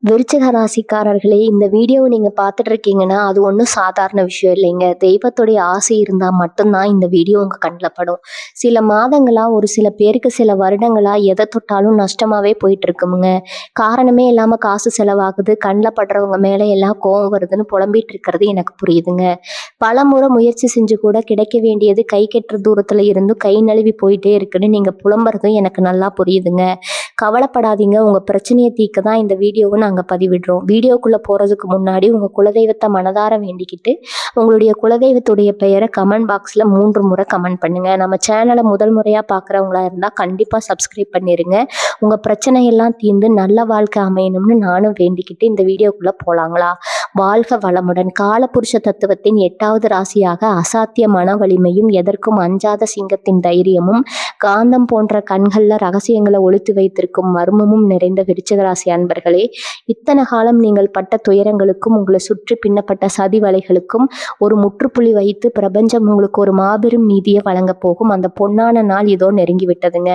விருச்சிக ராசிக்காரர்களே, இந்த வீடியோவை நீங்க பார்த்துட்டு இருக்கீங்கன்னா, அது ஒண்ணும் சாதாரண விஷயம் இல்லைங்க. தெய்வத்துடைய ஆசை இருந்தா மட்டும் தான் இந்த வீடியோ உங்க கண்ல படும். சில மாதங்களா, ஒரு சில பேருக்கு சில வருடங்களா எத தொட்டாலும் நஷ்டமாவே போயிட்டு இருக்குமுங்க. காரணமே இல்லாம காசு செலவாகுது, கண்ல படுறவங்க மேல எல்லாம் கோவம் வருதுன்னு புலம்பிட்டு இருக்கிறது எனக்கு புரியுதுங்க. பலமுறை முயற்சி செஞ்சு கூட கிடைக்க வேண்டியது கை கெட்டுற தூரத்துல இருந்தும் கை நழுவி போயிட்டே இருக்குன்னு நீங்க புலம்புறதும் எனக்கு நல்லா புரியுதுங்க. கவலைப்படாதீங்க, உங்க பிரச்சனையை தீர்க்க தான் இந்த வீடியோவை நாங்க பதிவிடுறோம். வீடியோக்குள்ள போறதுக்கு முன்னாடி உங்க குலதெய்வத்தை மனதார வேண்டிக்கிட்டு உங்களுடைய குலதெய்வத்துடைய பெயரை கமெண்ட் பாக்ஸ்ல 3 முறை கமெண்ட் பண்ணுங்க. நம்ம சேனலை முதல் முறையா பார்க்குறவங்களா இருந்தா கண்டிப்பா சப்ஸ்கிரைப் பண்ணிருங்க. உங்க பிரச்சனை எல்லாம் தீர்ந்து நல்ல வாழ்க்கை அமையணும்னு நானும் வேண்டிக்கிட்டு இந்த வீடியோக்குள்ள போலாங்களா? வாழ்க வளமுடன். காலபுருஷ தத்துவத்தின் 8வது ராசியாக அசாத்திய மன வலிமையும் எதற்கும் அஞ்சாத சிங்கத்தின் தைரியமும் காந்தம் போன்ற கண்கள்ல ரகசியங்களை ஒளித்து வைத்திருக்கும் மர்மமும் நிறைந்த விருச்சிக ராசி அன்பர்களே, இத்தனை காலம் நீங்கள் பட்ட துயரங்களுக்கும் உங்களை சுற்றி பின்னப்பட்ட சதி வலைகளுக்கும் ஒரு முற்றுப்புள்ளி வைத்து பிரபஞ்சம் உங்களுக்கு ஒரு மாபெரும் நீதியை வழங்க போகும் அந்த பொன்னான நாள் இதோ நெருங்கி விட்டதுங்க.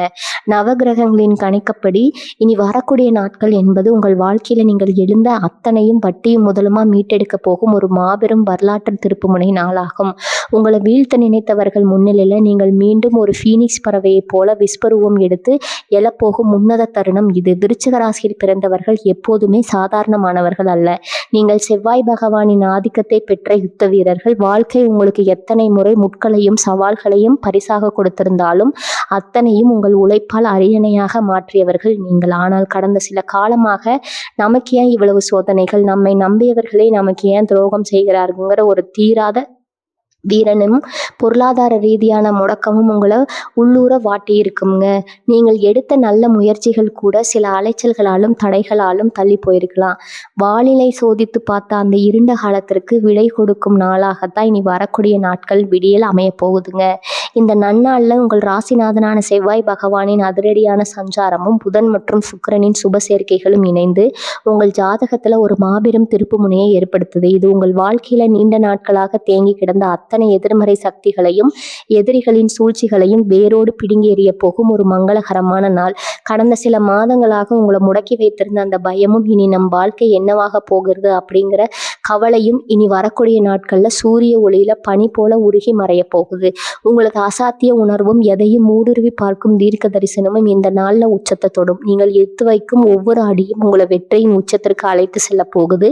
நவகிரகங்களின் கணிக்கப்படி இனி வரக்கூடிய நாட்கள் என்பது உங்கள் வாழ்க்கையில நீங்கள் எழுந்த அத்தனையும் வட்டியும் முதலுமா மீட்டெடுக்க போகும் ஒரு மாபெரும் வரலாற்று திருப்புமுனை நாளாகும். உங்களை வீழ்த்த நினைத்தவர்கள் முன்னிலையில நீங்கள் மீண்டும் ஒரு ஃபீனிக்ஸ் பறவையை போல விஸ்வரூபம் எடுத்து எழப்போகும் உன்னத தருணம் இது. விருச்சிக ராசியில் பிறந்தவர்கள் எப்போதுமே சாதாரணமானவர்கள் அல்ல. நீங்கள் செவ்வாய் பகவானின் ஆதிக்கத்தை பெற்ற யுத்த வீரர்கள். வாழ்க்கை உங்களுக்கு எத்தனை முறை முட்களையும் சவால்களையும் பரிசாக கொடுத்திருந்தாலும் அத்தனையும் உங்கள் உழைப்பால் அரியணையாக மாற்றியவர்கள் நீங்கள். ஆனால் கடந்த சில காலமாக நமக்கு ஏன் இவ்வளவு சோதனைகள், நம்மை நம்பியவர்களே நமக்கு ஏன் துரோகம் செய்கிறாருங்கிற ஒரு தீராத வீரனும் பொருளாதார ரீதியான முடக்கமும் உங்களை உள்ளூர வாட்டி இருக்குங்க. நீங்கள் எடுத்த நல்ல முயற்சிகள் கூட சில அலைச்சல்களாலும் தடைகளாலும் தள்ளி போயிருக்கலாம். வாளிலை சோதித்து பார்த்த அந்த இருண்ட காலத்திற்கு விடை கொடுக்கும் நாளாகத்தான் இனி வரக்கூடிய நாட்கள் விடியல் அமைய போகுதுங்க. இந்த நன்னாளில் உங்கள் ராசிநாதனான செவ்வாய் பகவானின் அதிரடியான சஞ்சாரமும் புதன் மற்றும் சுக்கிரனின் சுப சேர்க்கைகளும் இணைந்து உங்கள் ஜாதகத்துல ஒரு மாபெரும் திருப்பு முனையை ஏற்படுத்துது. இது உங்கள் வாழ்க்கையில நீண்ட நாட்களாக தேங்கி கிடந்த அத்தனை எதிர்மறை சக்திகளையும் எதிரிகளின் சூழ்ச்சிகளையும் வேரோடு பிடுங்கி எறிய போகும் ஒரு மங்களகரமான நாள். கடந்த சில மாதங்களாக உங்களை முடக்கி வைத்திருந்த அந்த பயமும் இனி நம் வாழ்க்கை என்னவாக போகிறது அப்படிங்கிற கவலையும் இனி வரக்கூடிய நாட்கள்ல சூரிய ஒளியில பனி போல உருகி மறைய போகுது. உங்களது அசாத்திய உணர்வும் எதையும் ஊடுருவி பார்க்கும் தீர்க்க தரிசனமும் இந்த நாள்ல உச்சத்தை தொடும். நீங்கள் எடுத்து வைக்கும் ஒவ்வொரு அடியும் உங்களை வெற்றியின் உச்சத்திற்கு அழைத்து செல்ல போகுது.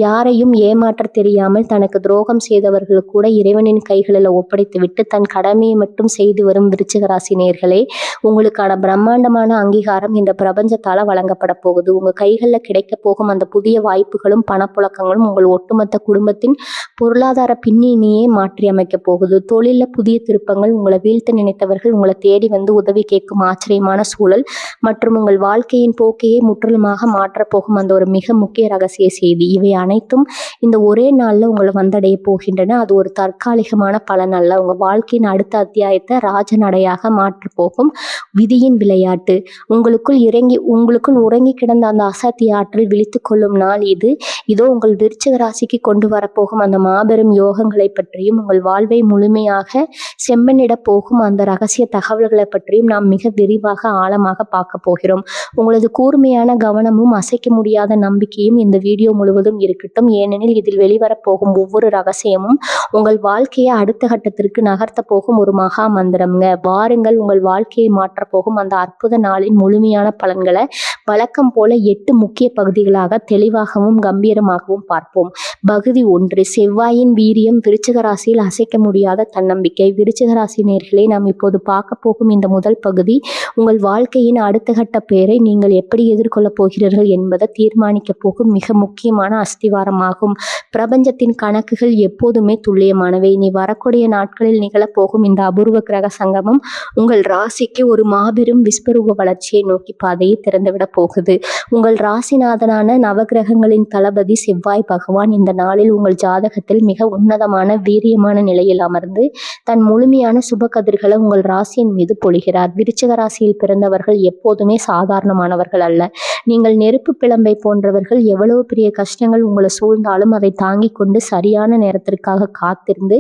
யாரையும் ஏமாற்ற தெரியாமல் தனக்கு துரோகம் செய்தவர்கள் கூட இறைவனின் கைகளில் ஒப்படைத்து விட்டு தன் கடமையை மட்டும் செய்து வரும் விருச்சிக ராசி நேயர்களே, உங்களுக்கான பிரம்மாண்டமான அங்கீகாரம் இந்த பிரபஞ்சத்தால வழங்கப்பட போகுது. உங்க கைகளில் கிடைக்க போகும் அந்த புதிய வாய்ப்புகளும் பணப்புழக்கங்களும் உங்கள் ஒட்டுமொத்த குடும்பத்தின் பொருளாதார பின்னணியே மாற்றி அமைக்க போகுது. தொழில புதிய திருப்பங்கள், உங்களை வீழ்த்த நினைத்தவர்கள் உங்களை தேடி வந்து உதவி கேட்கும் ஆச்சரியமான சூழல் மற்றும் உங்கள் வாழ்க்கையின் போக்கையே முற்றிலுமாக மாற்றப் போகும் அந்த ஒரு மிக முக்கிய ரகசிய செய்தி, இவை அனைத்தும் இந்த ஒரே நாள்ல உங்களை வந்தடைய போகின்றன. அது ஒரு தற்காலிகமான பலன் அல்ல. உங்க வாழ்க்கையின் அடுத்த அத்தியாயத்தை ராஜநடையாக மாற்ற போகும் விதியின் விளையாட்டு. உங்களுக்குள் உறங்கி கிடந்த அந்த அசத்திய ஆற்றல் விழித்து கொள்ளும் நாள் இது. இதோ உங்கள் விருச்சிக ராசிக்கு கொண்டு வரப்போகும் அந்த மாபெரும் யோகங்களை பற்றியும் உங்கள் வாழ்வை முழுமையாக செம்மனிட போகும் அந்த ரகசிய தகவல்களை பற்றியும் நாம் மிக விரிவாக ஆழமாக பார்க்க போகிறோம். உங்களது கூர்மையான கவனமும் அசைக்க முடியாத நம்பிக்கையும் இந்த வீடியோ முழுவதும் இருக்கட்டும். ஏனெனில் இதில் வெளிவரப்போகும் ஒவ்வொரு ரகசியமும் உங்கள் வாழ்க்கையை அடுத்த கட்டத்திற்கு நகர்த்த போகும் ஒரு மகா மந்திரம்ங்க. வாருங்கள், உங்கள் வாழ்க்கையை மாற்றப் போகும் அந்த அற்புத நாளின் முழுமையான பலன்களை வழக்கம் போல 8 முக்கிய பகுதிகளாக தெளிவாகவும் கம்பீரமாகவும் பார்ப்போம். பகுதி 1, செவ்வாயின் வீரியம். விருச்சிக ராசியில் அசைக்க முடியாத தன்னம்பிக்கை. விருச்சிக ராசி நேயர்களே, நாம் இப்போது பார்க்க போகும் இந்த முதல் பகுதி உங்கள் வாழ்க்கையின் அடுத்த கட்ட பெயரை நீங்கள் எப்படி எதிர்கொள்ளப் போகிறீர்கள் என்பதை தீர்மானிக்க போகும் மிக முக்கியமான அஸ்திவாரமாகும். பிரபஞ்சத்தின் கணக்குகள் எப்போதுமே துல்லியமானவை. இனி வரக்கூடிய நாட்களில் நிகழப்போகும் இந்த அபூர்வ கிரக சங்கமம் உங்கள் ராசிக்கு ஒரு மாபெரும் விஸ்வரூப வளர்ச்சியை நோக்கி பாதையை திறந்துவிட போகுது. உங்கள் ராசிநாதனான நவகிரகங்களின் தளபதி செவ்வாய் பகவான் இந்த நாளில் உங்கள் ஜாதகத்தில் மிக உன்னதமான வீரியமான நிலையில் அமர்ந்து தன் முழுமையான சுப கதிர்களை உங்கள் ராசியின் மீது பொழிகிறார். விருச்சிக ராசியில் பிறந்தவர்கள் எப்போதுமே சாதாரணமானவர்கள் அல்ல. நீங்கள் நெருப்பு பிளம்பை போன்றவர்கள். எவ்வளவு பெரிய கஷ்டங்கள் உங்களை சூழ்ந்தாலும் அதை தாங்கிக் கொண்டு சரியான நேரத்திற்காக காத்திருந்து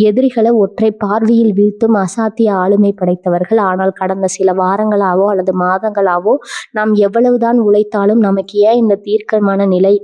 எதிரிகளை ஒற்றை பார்வையில் வீழ்த்தும் அசாத்திய ஆளுமை படைத்தவர்கள். ஆனால் கடந்த சில வாரங்களாவோ அல்லது மாதங்களாவோ நாம் எவ்வளவுதான் உழைத்தாலும் நமக்கு ஏன் இந்த தீர்க்கமான நிலை,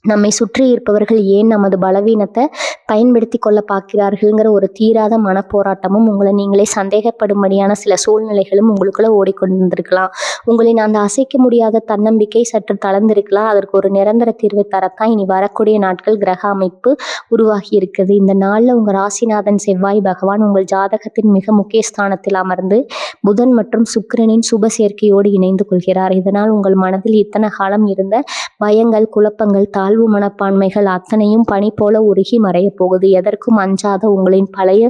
நம்மை சுற்றி இருப்பவர்கள் ஏன் நமது பலவீனத்தை பயன்படுத்தி கொள்ள பார்க்கிறார்கள்ங்கிற ஒரு தீராத மனப்போராட்டமும் உங்களை நீங்களே சந்தேகப்படும்படியான சில சூழ்நிலைகளும் உங்களுக்குள்ள ஓடிக்கொண்டிருக்கலாம். உங்களின் அந்த அசைக்க முடியாத தன்னம்பிக்கை சற்று தளர்ந்திருக்கலாம். அதற்கு ஒரு நிரந்தர தீர்வை தரத்தான் இனி வரக்கூடிய நாட்கள் கிரக அமைப்பு உருவாகி இருக்குது. இந்த நாளில் உங்கள் ராசிநாதன் செவ்வாய் பகவான் உங்கள் ஜாதகத்தின் மிக முக்கிய ஸ்தானத்தில் அமர்ந்து புதன் மற்றும் சுக்கிரனின் சுப சேர்க்கையோடு இணைந்து கொள்கிறார். இதனால் உங்கள் மனதில் இத்தனை காலம் இருந்த பயங்கள், குழப்பங்கள், தாழ்வு மனப்பான்மைகள் அத்தனையும் பனி போல உருகி மறைய போகுது. எதற்கும் அஞ்சாத உங்களின் பழைய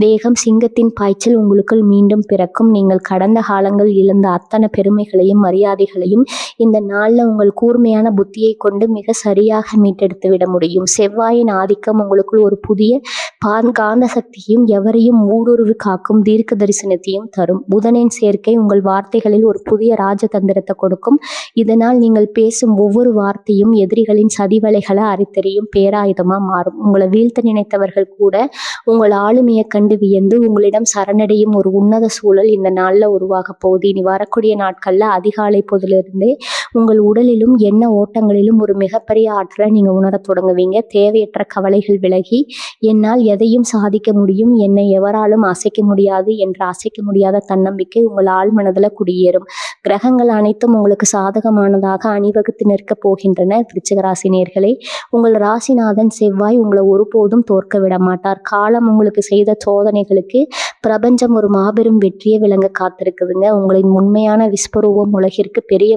வேகம், சிங்கத்தின் பாய்ச்சல் உங்களுக்குள் மீண்டும் பிறக்கும். நீங்கள் கடந்த காலங்கள் இழந்த அத்தனை பெருமைகளையும் மரியாதைகளையும் இந்த நாளில் உங்கள் கூர்மையான புத்தியை கொண்டு மிக சரியாக மீட்டெடுத்து விட முடியும். செவ்வாயின் ஆதிக்கம் உங்களுக்குள் ஒரு புதிய காந்த சக்தியையும் எவரையும் ஊடுருவி காக்கும் தீர்க்க தரிசனத்தையும் தரும். புதனின் சேர்க்கை உங்கள் வார்த்தைகளில் ஒரு புதிய ராஜதந்திரத்தை கொடுக்கும். இதனால் நீங்கள் பேசும் ஒவ்வொரு வார்த்தையும் எதிரிகளின் சதிவலைகளை அரித்தெறியும் பேராயுதமா மாறும். உங்களை வீழ்த்த நினைத்தவர்கள் கூட உங்கள் ஆளுமையை கண்டு வியந்து உங்களிடம் சரணடையும் ஒரு உன்னத சூழல் இந்த நாளில் உருவாக போகுது. இனி வரக்கூடிய நாட்கள்ல அதிகாலை பொழுதிலிருந்தே உங்கள் உடலிலும் எண்ண ஓட்டங்களிலும் ஒரு மிகப்பெரிய ஆற்றலை நீங்க உணர தொடங்குவீங்க. தேவையற்ற கவலைகள் விலகி என்னால் எதையும் சாதிக்க முடியும், என்னை எவராலும் அசைக்க முடியாது என்ற அசைக்க முடியாத தன்னம்பிக்கை உங்கள் ஆழ்மனதுல குடியேறும். கிரகங்கள் அனைத்தும் உங்களுக்கு சாதகமானதாக அணிவகுத்து நிற்க போகின்றன. விருச்சிக ராசி நேயர்களே, உங்கள் ராசிநாதன் செவ்வாய் உங்களை ஒருபோதும் தோற்க விட மாட்டார். காலம் உங்களுக்கு செய்த சோதனைகளுக்கு பிரபஞ்சம் ஒரு மாபெரும் வெற்றியை விளங்க காத்திருக்குதுங்க. உங்களின் உண்மையான விஸ்வரூபம் உலகிற்கு பெரிய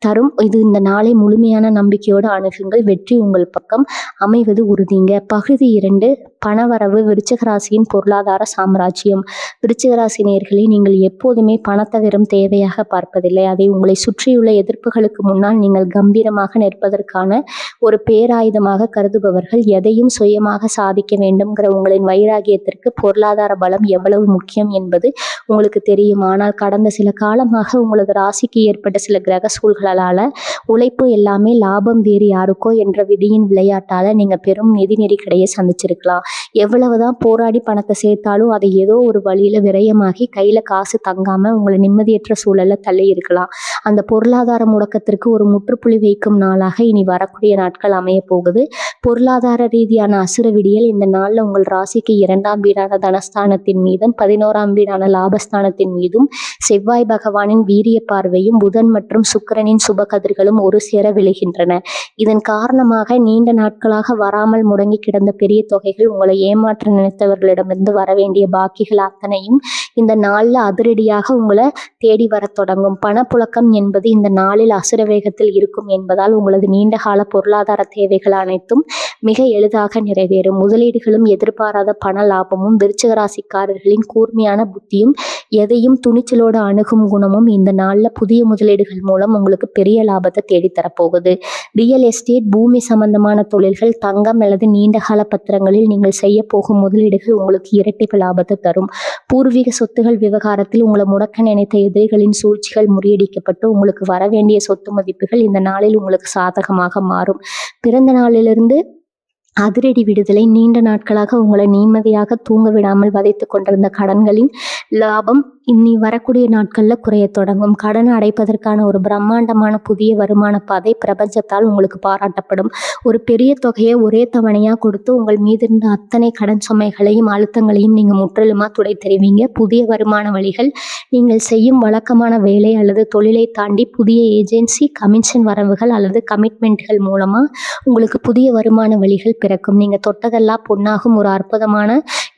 தரும். இது இந்த நாளை முழுமையான நம்பிக்கையோடு அணுகுங்கள். வெற்றி உங்கள் பக்கம் அமைவது உறுதிங்க. பகுதி 2, பணவரவு. விருச்சிக ராசியின் பொருளாதார சாம்ராஜ்யம். விருச்சிக ராசி நேயர்களே, நீங்கள் எப்போதுமே பணத்தை வெறும் தேவையாக பார்ப்பதில்லை. அதை உங்களை சுற்றியுள்ள எதிர்ப்புகளுக்கு முன்னால் நீங்கள் கம்பீரமாக நிற்பதற்கான ஒரு பேராயுதமாக கருதுபவர்கள். எதையும் சுயமாக சாதிக்க வேண்டும்ங்கிற உங்களின் வைராகியத்திற்கு பொருளாதார பலம் எவ்வளவு முக்கியம் என்பது உங்களுக்கு தெரியும். ஆனால் கடந்த சில காலமாக உங்களது ராசிக்கு ஏற்பட்ட சில கிரக சூழ்களால உழைப்பு எல்லாமே லாபம் வேறு யாருக்கோ என்ற விதியின் விளையாட்டால நீங்க பெரும் நிதி நெருக்கடியை சந்திச்சிருக்கலாம். எவ்வளவுதான் போராடி பணத்தை சேர்த்தாலும் அதை ஏதோ ஒரு வழியில விரயமாகி கையில காசு தங்காம உங்களை நிம்மதியற்ற சூழல்ல தள்ளி இருக்கலாம். அந்த பொருளாதார முடக்கத்திற்கு ஒரு முற்றுப்புள்ளி வைக்கும் நாளாக இனி வரக்கூடிய நாட்கள் அமைய போகுது. பொருளாதார ரீதியான அசுர விடியல் இந்த நாள்ல உங்கள் ராசிக்கு 2ஆம் வீடான தனஸ்தானத்தின் மீதும் 11ஆம் வீடான லாபஸ்தானத்தின் மீதும் செவ்வாய் பகவானின் வீரிய பார்வையும் புதன் மற்றும் சுக்கிரனின் சுப கதிர்களும் ஒரு சேர விழுகின்றன. இதன் காரணமாக நீண்ட நாட்களாக வராமல் முடங்கி கிடந்த பெரிய தொகைகள், உங்களை ஏமாற்ற நினைத்தவர்களிடமிருந்து வர வேண்டிய பாக்கிகள் அத்தனையும் இந்த நாளில் அதிரடியாக உங்களை தேடி வர தொடங்கும். பணப்புழக்கம் என்பது இந்த நாளில் அசுர வேகத்தில் இருக்கும் என்பதால் உங்களது நீண்டகால பொருளாதார தேவைகள் அனைத்தும் மிக எளிதாக நிறைவேறும். முதலீடுகளும் எதிர்பாராத பண லாபமும் விருச்சிக ராசிக்காரர்களின் கூர்மையான புத்தியும் எதையும் துணிச்சலோடு அணுகும் குணமும் இந்த நாளில் புதிய முதலீடுகள் மூலம் உங்களுக்கு பெரிய லாபத்தை தேடித்தரப்போகுது. ரியல் எஸ்டேட், பூமி சம்பந்தமான தொழில்கள், தங்கம் அல்லது நீண்டகால பத்திரங்களில் நீங்கள் செய்ய போகும் முதலீடுகள் உங்களுக்கு இரட்டிப்பு லாபத்தை தரும். பூர்வீக சொத்துகள் விவகாரத்தில் உங்களை முடக்க நினைத்த எதிரிகளின் சூழ்ச்சிகள் முறியடிக்கப்பட்டு உங்களுக்கு வர வேண்டிய சொத்து மதிப்புகள் இந்த நாளில் உங்களுக்கு சாதகமாக மாறும். பிறந்த நாளிலிருந்து அதிரடி விடுதலை. நீண்ட நாட்களாக உங்களை நிம்மதியாக தூங்க விடாமல் வதைத்து கொண்டிருந்த கடன்களின் லாபம் இனி வரக்கூடிய நாட்கள்ல குறைய தொடங்கும். கடனை அடைப்பதற்கான ஒரு பிரம்மாண்டமான புதிய வருமான பாதை பிரபஞ்சத்தால் உங்களுக்கு பாராட்டப்படும். ஒரு பெரிய தொகையை ஒரே தவணையா கொடுத்து உங்கள் மீது இருந்த அத்தனை கடன் சுமைகளையும் அழுத்தங்களையும் நீங்க முற்றிலுமா துடை தெரிவிங்க. புதிய வருமான வழிகள், நீங்கள் செய்யும் வழக்கமான வேலை அல்லது தொழிலை தாண்டி புதிய ஏஜென்சி, கமிஷன் வரவுகள் அல்லது கமிட்மெண்ட்கள் மூலமா உங்களுக்கு புதிய வருமான வழிகள் பிறக்கும். நீங்க தொட்டதெல்லாம் பொன்னாகும் ஒரு அற்புதமான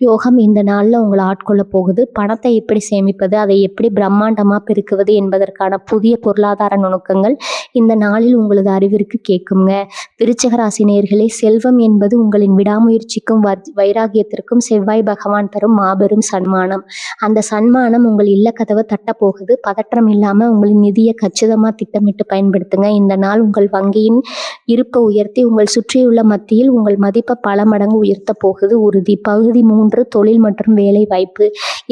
யோகம் இந்த நாள்ல உங்களை ஆட்கொள்ள போகுது. பணத்தை எப்படி சேமிப்பது, அதை எப்படி பிரம்மாண்டமா பெருக்குவது என்பதற்கான புதிய பொருளாதார நுணுக்கங்கள் இந்த நாளில் உங்களது அறிவிற்கு கேட்குங்க. விருச்சிக ராசி நேயர்களே, செல்வம் என்பது உங்களின் விடாமுயற்சிக்கும் வைராகியத்திற்கும் செவ்வாய் பகவான் தரும் மாபெரும் சன்மானம். அந்த சன்மானம் உங்கள் இல்ல கதவை தட்ட போகுது. பதற்றம் இல்லாம உங்களின் நிதியை கச்சிதமா திட்டமிட்டு பயன்படுத்துங்க. இந்த நாள் உங்கள் வங்கியின் இருப்பை உயர்த்தி உங்கள் சுற்றியுள்ள மத்தியில் உங்கள் மதிப்பை பல மடங்கு உயர்த்த போகுது உறுதி. பகுதி 3, 3 தொழில் மற்றும் வேலை வாய்ப்பு.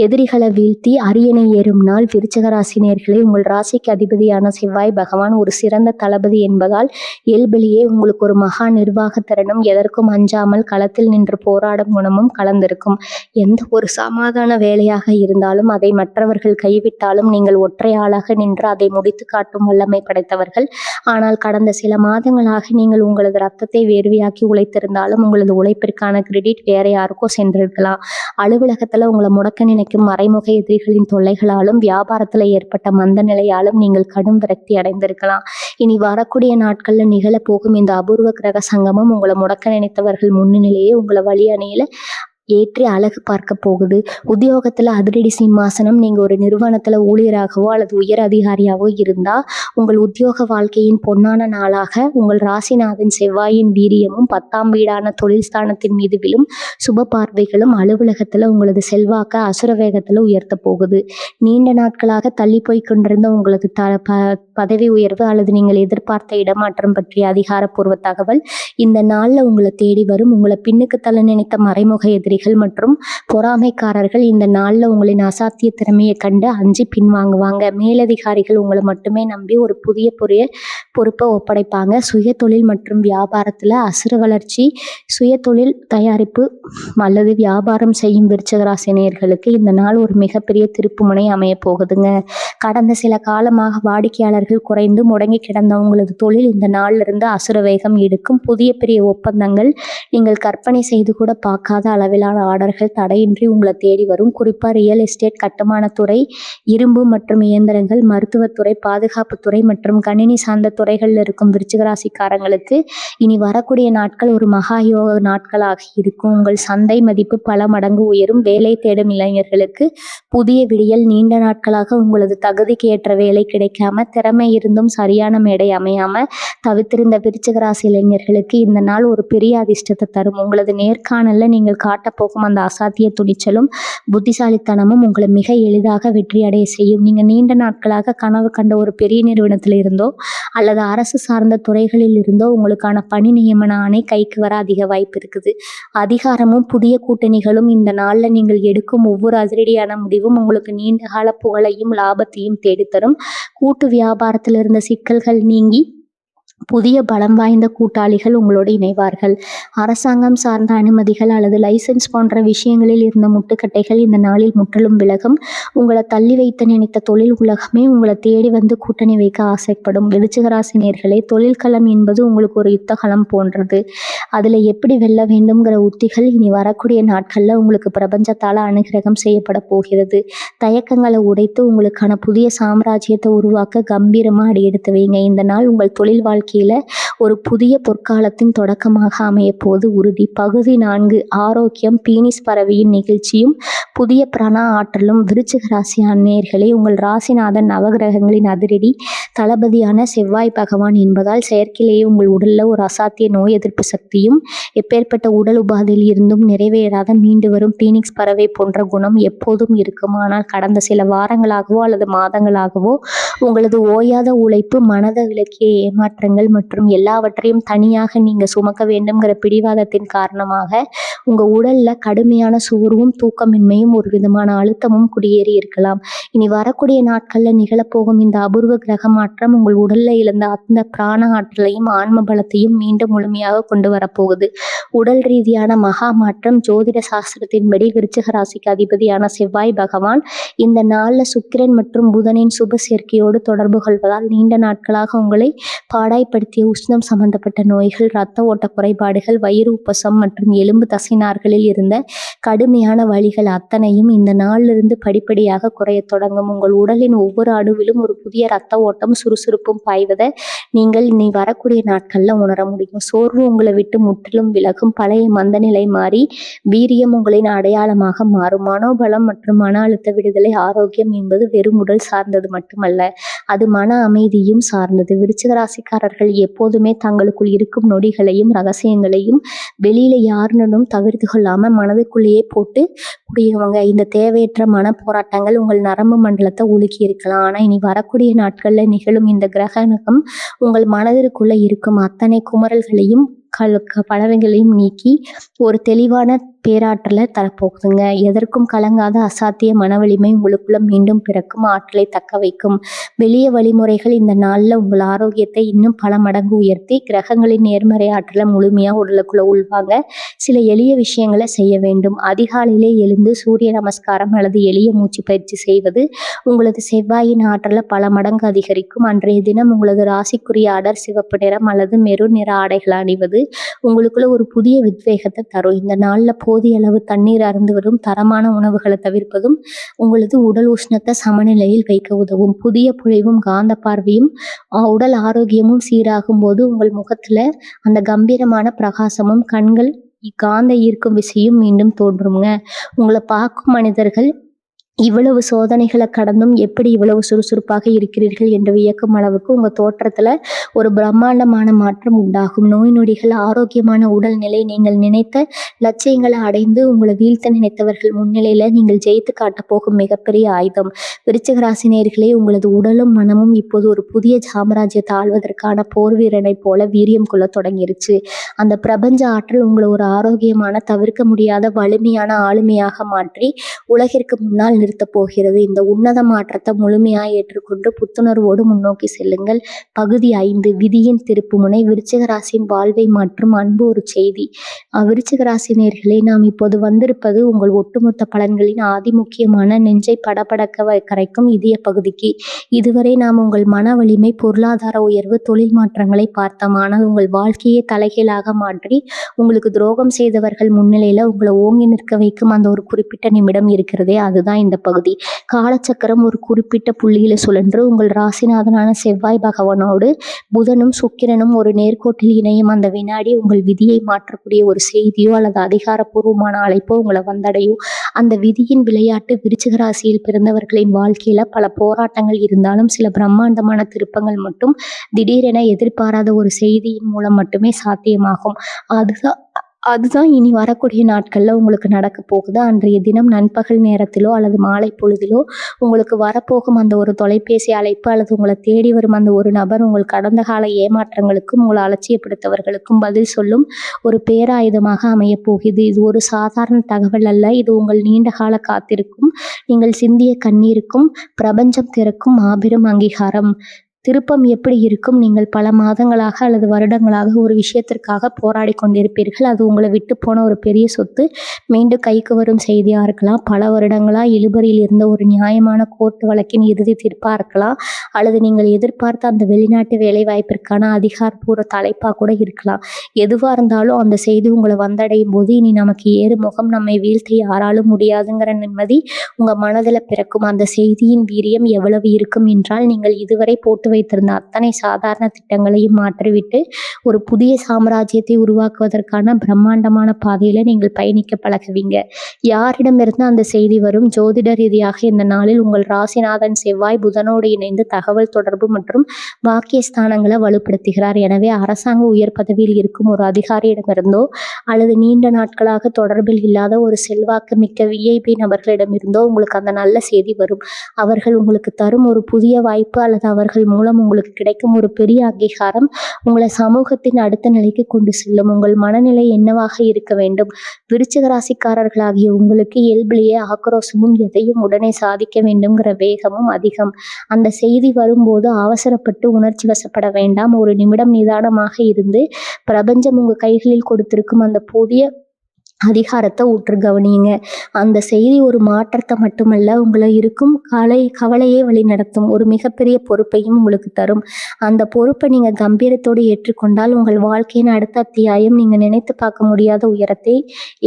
எதிரிகளை வீழ்த்தி அரியணை ஏறும் நாள். விருச்சிக ராசி நேயர்களே, உங்கள் ராசிக்கு அதிபதியான செவ்வாய் பகவான் ஒரு சிறந்த தளபதி என்பதால் இயல்பிலேயே உங்களுக்கு ஒரு மகா நிர்வாக திறனும் எதற்கும் அஞ்சாமல் களத்தில் நின்று போராடும் குணமும் கலந்திருக்கும். எந்த ஒரு சமாதான வேலையாக இருந்தாலும் அதை மற்றவர்கள் கைவிட்டாலும் நீங்கள் ஒற்றை ஆளாக நின்று அதை முடித்து காட்டும் வல்லமை படைத்தவர்கள். ஆனால் கடந்த சில மாதங்களாக நீங்கள் உங்களது ரத்தத்தை வேர்வையாக்கி உழைத்திருந்தாலும் உங்களது உழைப்பிற்கான கிரெடிட் வேற யாருக்கோ சென்றிருக்கலாம். அலுவலகத்துல உங்களை முடக்க நினைக்கும் மறைமுக எதிரிகளின் தொல்லைகளாலும் வியாபாரத்துல ஏற்பட்ட மந்த நிலையாலும் நீங்கள் கடும் விரக்தி அடைந்திருக்கலாம். இனி வரக்கூடிய நாட்கள்ல நிகழப்போகும் இந்த அபூர்வ கிரக சங்கமம் உங்களை முடக்க நினைத்தவர்கள் முன்னிலையே உங்களை வழி அணியில ஏற்றி அழகு பார்க்க போகுது. உத்தியோகத்துல அதிரடி சிம்மாசனம். நீங்க ஒரு நிறுவனத்துல ஊழியராகவோ அல்லது உயர் அதிகாரியாவோ இருந்தா உங்கள் உத்தியோக வாழ்க்கையின் பொன்னான நாளாக உங்கள் ராசிநாதன் செவ்வாயின் வீரியமும் 10ஆம் வீடான தொழில் ஸ்தானத்தின் மீது விழும் சுப பார்வைகளும் அலுவலகத்துல உங்களது செல்வாக்க அசுர வேகத்துல உயர்த்த போகுது. நீண்ட நாட்களாக தள்ளி போய் கொண்டிருந்த உங்களது பதவி உயர்வு அல்லது நீங்கள் எதிர்பார்த்த இடமாற்றம் பற்றிய அதிகாரப்பூர்வ தகவல் இந்த நாள்ல உங்களை தேடி வரும். உங்களை பின்னுக்கு தள்ள நினைத்த மறைமுக எதிரிகள் மற்றும் பொறாமைக்காரர்கள் இந்த நாள்ல உங்களின் அசாத்திய திறமையை கண்டு அஞ்சி பின்வாங்குவாங்க. மேலதிகாரிகள் உங்களை மட்டுமே நம்பி ஒரு புதிய பொறுப்பை ஒப்படைப்பாங்க. சுய தொழில் மற்றும் வியாபாரத்துல அசுர வளர்ச்சி. சுய தொழில் தயாரிப்பு அல்லது வியாபாரம் செய்யும் விருச்சிக ராசி நேயர்களுக்கு இந்த நாள் ஒரு மிகப்பெரிய திருப்புமுனை அமைய போகுதுங்க. கடந்த சில காலமாக வாடிக்கையாளர்கள் குறைந்து முடங்கி கிடந்த உங்களது தொழில் இந்த நாள்ல இருந்து அசுர வேகம் எடுக்கும். புதிய பெரிய ஒப்பந்தங்கள், நீங்கள் கற்பனை செய்து கூட பார்க்காத அளவிலான ஆர்டர்கள் தடையின்றி உங்களை தேடி வரும். குறிப்பா ரியல் எஸ்டேட், கட்டுமானத்துறை, இரும்பு மற்றும் இயந்திரங்கள், மருத்துவத்துறை, பாதுகாப்புத்துறை மற்றும் கணினி சார்ந்த துறைகளில் இருக்கும் விருச்சிக ராசிக்காரங்களுக்கு இனி வரக்கூடிய நாட்கள் ஒரு மகா யோக நாட்களாக இருக்கும். உங்கள் சந்தை மதிப்பு பல மடங்கு உயரும். வேலை தேடும் இளைஞர்களுக்கு புதிய விடியல். நீண்ட நாட்களாக உங்களது தகுதிக்கு ஏற்ற வேலை கிடைக்காம, திறமை இருந்தும் சரியான மேடை அமையாம தவித்திருந்த விருச்சிக ராசி இளைஞர்களுக்கு இந்த நாள் ஒரு பெரிய அதிர்ஷ்டத்தை தரும். உங்களது நேர்காணல்ல நீங்கள் காட்டப்போகும் அந்த அசாத்திய துணிச்சலும் புத்திசாலித்தனமும் உங்களை மிக எளிதாக வெற்றி அடைய செய்யும். நீங்க நீண்ட நாட்களாக கனவு கண்ட ஒரு பெரிய நிறுவனத்தில் இருந்தோ அல்லது அரசு சார்ந்த துறைகளில் இருந்தோ உங்களுக்கான பணி நியமன ஆணை கைக்கு வர அதிக வாய்ப்பு இருக்குது. அதிகாரமும் புதிய கூட்டணிகளும் இந்த நாள்ல நீங்கள் எடுக்கும் ஒவ்வொரு அதிரடியான முடிவும் உங்களுக்கு நீண்ட கால புகழையும் லாபத்தையும் தேடித்தரும். கூட்டு வியாபாரத்தில் இருந்த சிக்கல்கள் நீங்கி புதிய பலம் வாய்ந்த கூட்டாளிகள் உங்களோடு இணைவார்கள். அரசாங்கம் சார்ந்த அனுமதிகள் அல்லது லைசன்ஸ் போன்ற விஷயங்களில் இருந்த முட்டுக்கட்டைகள் இந்த நாளில் முற்றிலும் விலகும். உங்களை தள்ளி வைத்து நினைத்த தொழில் உலகமே உங்களை தேடி வந்து கூட்டணி வைக்க ஆசைப்படும். விருச்சிக ராசி நேயர்களே, தொழில்களம் என்பது உங்களுக்கு ஒரு யுத்தகளம் போன்றது. அதுல எப்படி வெல்ல வேண்டும்ங்கிற உத்திகள் இனி வரக்கூடிய நாட்கள்ல உங்களுக்கு பிரபஞ்சத்தால அனுகிரகம் செய்யப்பட போகிறது. தயக்கங்களை உடைத்து உங்களுக்கான புதிய சாம்ராஜ்யத்தை உருவாக்க கம்பீரமா அடியெடுத்து வைங்க. இந்த நாள் உங்கள் தொழில் வாழ்க்கை ஒரு புதிய பொற்காலத்தின் தொடக்கமாக அமைய போது உறுதி. பகுதி 4 ஆரோக்கியம். பீனிஸ் பறவையின் நிகழ்ச்சியும் புதிய பிராண ஆற்றலும். விருச்சிக ராசி நேயர்களே, உங்கள் ராசிநாதன் நவகிரகங்களின் அதிரடி தளபதியான செவ்வாய் பகவான் என்பதால் செயற்கையிலேயே உங்கள் உடல்ல ஒரு அசாத்திய நோய் எதிர்ப்பு சக்தியும் எப்பேற்பட்ட உடல் உபாதையில் இருந்தும் நிறைவேறாத மீண்டு வரும் பீனிக்ஸ் பறவை போன்ற குணம் எப்போதும் இருக்கும். ஆனால் கடந்த சில வாரங்களாகவோ அல்லது மாதங்களாகவோ உங்களது ஓயாத உழைப்பு, மனத விலக்கிய ஏமாற்றங்கள் மற்றும் எல்லாவற்றையும் தனியாக நீங்க சுமக்க வேண்டும்ங்கிற பிடிவாதத்தின் காரணமாக உங்க உடல்ல கடுமையான சோர்வும் தூக்கமின்மையும் ஒரு விதமான அழுத்தமும் குடியேறி இருக்கலாம். இனி வரக்கூடிய நாட்கள்ல நிகழப்போகும் இந்த அபூர்வ கிரக மாற்றம் உங்கள் உடல்ல இழந்த அந்த பிராண ஆற்றலையும் ஆன்ம பலத்தையும் மீண்டும் முழுமையாக கொண்டு வரப்போகுது. உடல் ரீதியான மகா மாற்றம். ஜோதிட சாஸ்திரத்தின்படி விருச்சிக ராசிக்கு அதிபதியான செவ்வாய் பகவான் இந்த நாள்ல சுக்கிரன் மற்றும் புதனின் சுப சேர்க்கையோடு தொடர்பு கொள்வதால் நீண்ட நாட்களாக உங்களை பாடாய்படுத்திய உஷ்ணம் சம்பந்தப்பட்ட நோய்கள், இரத்த ஓட்ட குறைபாடுகள், வயிறு உப்பசம் மற்றும் எலும்பு தசைநார்களில் இருந்த கடுமையான வலிகள் அத்தனையும் இந்த நாளிலிருந்து படிப்படியாக குறைய தொடங்கும். உங்கள் உடலின் ஒவ்வொரு அணுவிலும் ஒரு புதிய இரத்த ஓட்டம், சுறுசுறுப்பும் பாய்வதை நீங்கள் இனி வரக்கூடிய நாட்கள்ல உணர முடியும். சோர்வு உங்களை விட்டு முற்றிலும் விலகும். பழைய மந்த நிலை மாறி வீரியம் உங்களின் அடையாளமாக மாறும். மனோபலம் மற்றும் மன அழுத்த விடுதலை. ஆரோக்கியம் என்பது வெறும் உடல் சார்ந்தது மட்டுமல்ல, அது மன அமைதியும் சார்ந்தது. விருச்சிக ராசிக்காரர்கள் எப்போதுமே தங்களுக்குள் இருக்கும் நொடிகளையும் ரகசியங்களையும் வெளியில யாருடனும் தவிர்த்து கொள்ளாம மனதுக்குள்ளேயே போட்டு புரியவங்க. இந்த தேவையற்ற மன போராட்டங்கள் உங்கள் நரம்பு மண்டலத்தை உலுக்கி இருக்கலாம். ஆனா இனி வரக்கூடிய நாட்கள்ல நிகழும் இந்த கிரகணம் உங்கள் மனதிற்குள்ள இருக்கும் அத்தனை குமரல்களையும் பலவைகளையும் நீக்கி ஒரு தெளிவான பேராற்றலை தரப்போகுதுங்க. எதற்கும் கலங்காத அசாத்திய மனவலிமை உங்களுக்குள்ள மீண்டும் பிறக்கும், ஆற்றலை தக்க வைக்கும். வெளிய வழிமுறைகள் இந்த நாளில் உங்கள் ஆரோக்கியத்தை இன்னும் பல மடங்கு உயர்த்தி கிரகங்களின் நேர்மறை ஆற்றலை முழுமையாக உடலுக்குள்ள உள்வாங்க சில எளிய விஷயங்களை செய்ய வேண்டும். அதிகாலையிலே எழுந்து சூரிய நமஸ்காரம் அல்லது எளிய மூச்சு பயிற்சி செய்வது உங்களது செவ்வாயின் ஆற்றலை பல மடங்கு அதிகரிக்கும். அன்றைய தினம் உங்களது ராசிக்குரிய அடர் சிவப்பு நிறம் அல்லது மெரூன் நிற ஆடைகளை அணிவது உங்களுக்குள்ள ஒரு புதிய உத்வேகத்தை தரும். இந்த நாளில் போதிய அளவு தண்ணீர் அருந்துவதும் தரமான உணவுகளை தவிர்ப்பதும் உங்களது உடல் உஷ்ணத்தை சமநிலையில் வைக்க உதவும். புதிய பொழிவும் காந்த பார்வையும் உடல் ஆரோக்கியமும் சீராகும் போது உங்கள் முகத்துல அந்த கம்பீரமான பிரகாசமும் கண்கள் காந்த ஈர்க்கும் விசையும் மீண்டும் தோன்றுங்க. உங்களை பார்க்கும் மனிதர்கள் இவ்வளவு சோதனைகளை கடந்தும் எப்படி இவ்வளவு சுறுசுறுப்பாக இருக்கிறீர்கள் என்று வியக்கும் அளவுக்கு உங்க தோற்றத்துல ஒரு பிரம்மாண்டமான மாற்றம் உண்டாகும். நோய் நொடிகள், ஆரோக்கியமான உடல்நிலை, நீங்கள் நினைத்த லட்சியங்களை அடைந்து உங்களை வீழ்த்த நினைத்தவர்கள் முன்னிலையில நீங்கள் ஜெயித்து காட்ட போகும் மிகப்பெரிய ஆயுதம். விருச்சிக ராசி நேயர்களே, உங்களது உடலும் மனமும் இப்போது ஒரு புதிய சாம்ராஜ்யத்தை ஆள்வதற்கான போர் வீரனை போல வீரியம் கொள்ள தொடங்கிருச்சு. அந்த பிரபஞ்ச ஆற்றல் உங்களை ஒரு ஆரோக்கியமான, தவிர்க்க முடியாத, வலிமையான ஆளுமையாக மாற்றி உலகிற்கு முன்னால் நிறுத்த போகிறது. இந்த உன்னத மாற்றத்தை முழுமையாக ஏற்றுக்கொண்டு புத்துணர்வோடு முன்னோக்கி செல்லுங்கள். பகுதி 5, விதியின் திருப்புமுனை. விருச்சிக ராசியின் வாழ்வை மற்றும் அன்பு ஒரு செய்தி. விருச்சிக ராசி நேயர்களே, நாம் இப்போது வந்திருப்பது உங்கள் ஒட்டுமொத்த பலன்களின் முக்கியமான நெஞ்சை படபடக்க கரைக்கும் இதய பகுதிக்கு. இதுவரை நாம் உங்கள் மன வலிமை, பொருளாதார உயர்வு, தொழில் மாற்றங்களை பார்த்தோம். ஆனால் உங்கள் வாழ்க்கையை தலைகீழாக மாற்றி உங்களுக்கு துரோகம் செய்தவர்கள் முன்னிலையில உங்களை ஓங்கி நிற்க வைக்கும் அந்த ஒரு குறிப்பிட்ட நிமிடம் இருக்கிறதே, அதுதான் இந்த பகுதி. காலச்சக்கரம் ஒரு குறிப்பிட்ட புள்ளியில சுழன்று உங்கள் ராசிநாதனான செவ்வாய் பகவானோடு புதனும் சுக்கிரனும் ஒரு நேர்கோட்டில் இணையும் அந்த வினாடி உங்கள் விதியை மாற்றக்கூடிய ஒரு செய்தியோ அல்லது அதிகாரப்பூர்வமான அழைப்போ உங்களை வந்தடையும். அந்த விதியின் விளையாட்டு. விருச்சிக ராசியில் பிறந்தவர்களின் வாழ்க்கையில பல போராட்டங்கள் இருந்தாலும் சில பிரம்மாண்டமான திருப்பங்கள் மட்டும் திடீரென எதிர்பாராத ஒரு செய்தியின் மூலம் மட்டுமே சாத்தியமாகும். அதுதான் இனி வரக்கூடிய நாட்கள்ல உங்களுக்கு நடக்க போகுது. அன்றைய தினம் நண்பகல் நேரத்திலோ அல்லது மாலை பொழுதிலோ உங்களுக்கு வரப்போகும் அந்த ஒரு தொலைபேசி அழைப்பு அல்லது உங்களை தேடி வரும் அந்த ஒரு நபர் உங்கள் கடந்த கால ஏமாற்றங்களுக்கும் உங்களை அலட்சியப்படுத்தவர்களுக்கும் பதில் சொல்லும் ஒரு பேராயுதமாக அமைய போகுது. இது ஒரு சாதாரண தகவல் அல்ல. இது உங்கள் நீண்ட கால காத்திருக்கும், நீங்கள் சிந்திய கண்ணீருக்கும் பிரபஞ்சம் திறக்கும் மாபெரும் அங்கீகாரம். திருப்பம் எப்படி இருக்கும்? நீங்கள் பல மாதங்களாக அல்லது வருடங்களாக ஒரு விஷயத்திற்காக போராடி கொண்டிருப்பீர்கள். அது உங்களை விட்டு போன ஒரு பெரிய சொத்து மீண்டும் கைக்கு வரும் செய்தியாக இருக்கலாம். பல வருடங்களா இழுபறியில் இருந்த ஒரு நியாயமான கோர்ட்டு வழக்கின் இறுதி தீர்ப்பாக இருக்கலாம். அல்லது நீங்கள் எதிர்பார்த்த அந்த வெளிநாட்டு வேலை வாய்ப்பிற்கான அதிகாரப்பூர்வ தலைப்பாக கூட இருக்கலாம். எதுவாக இருந்தாலும் அந்த செய்தி உங்களை வந்தடையும் போது இனி நமக்கு ஏறு முகம், நம்மை வீழ்த்த யாராலும் முடியாதுங்கிற நிம்மதி உங்கள் மனதில் பிறக்கும். அந்த செய்தியின் வீரியம் எவ்வளவு இருக்கும் என்றால், நீங்கள் இதுவரை போட்டு வைத்திருந்த அத்தனை சாதாரண திட்டங்களையும் மாற்றிவிட்டு ஒரு புதிய சாம்ராஜ்யத்தை உருவாக்குவதற்கான பிரம்மாண்டமான பாதையில நீங்கள் பயணிக்க பழகுவீங்க. யாரிடமிருந்து அந்த செய்தி வரும்? ஜோதிட ரீதியாக இந்த நாளில் உங்கள் ராசிநாதன் செவ்வாய் புதனோடு இணைந்து தகவல் தொடர்பு மற்றும் வாக்கிய ஸ்தானங்களை வலுப்படுத்துகிறார். எனவே அரசாங்க உயர் பதவியில் இருக்கும் ஒரு அதிகாரியிடமிருந்தோ அல்லது நீண்ட நாட்களாக தொடர்பில் இல்லாத ஒரு செல்வாக்கு மிக்க விஐபி நபர்களிடமிருந்தோ உங்களுக்கு அந்த நல்ல செய்தி வரும். அவர்கள் உங்களுக்கு தரும் ஒரு புதிய வாய்ப்பு அல்லது அவர்கள் மூலம் உங்களுக்கு கிடைக்கும் ஒரு பெரிய அங்கீகாரம் உங்களை சமூகத்தின் அடுத்த நிலைக்கு கொண்டு செல்லும். உங்கள் மனநிலை என்னவாக இருக்க வேண்டும்? விருச்சிக ராசிக்காரர்களாகிய உங்களுக்கு இயல்பிலேயே ஆக்ரோஷமும் எதையும் உடனே சாதிக்க வேண்டும்ங்கிற வேகமும் அதிகம். அந்த செய்தி வரும்போது அவசரப்பட்டு உணர்ச்சி வசப்பட வேண்டாம். ஒரு நிமிடம் நிதானமாக இருந்து பிரபஞ்சம் உங்க கைகளில் கொடுத்திருக்கும் அந்த புதிய அதிகாரத்தை ஊற்று கவனியுங்க. அந்த செய்தி ஒரு மாற்றத்தை மட்டுமல்ல, உங்களை இருக்கும் கவலையே வழி நடத்தும் ஒரு மிகப்பெரிய பொறுப்பையும் உங்களுக்கு தரும். அந்த பொறுப்பை நீங்க கம்பீரத்தோடு ஏற்றுக்கொண்டால் உங்கள் வாழ்க்கையின் அடுத்த அத்தியாயம் நீங்க நினைத்து பார்க்க முடியாத உயரத்தை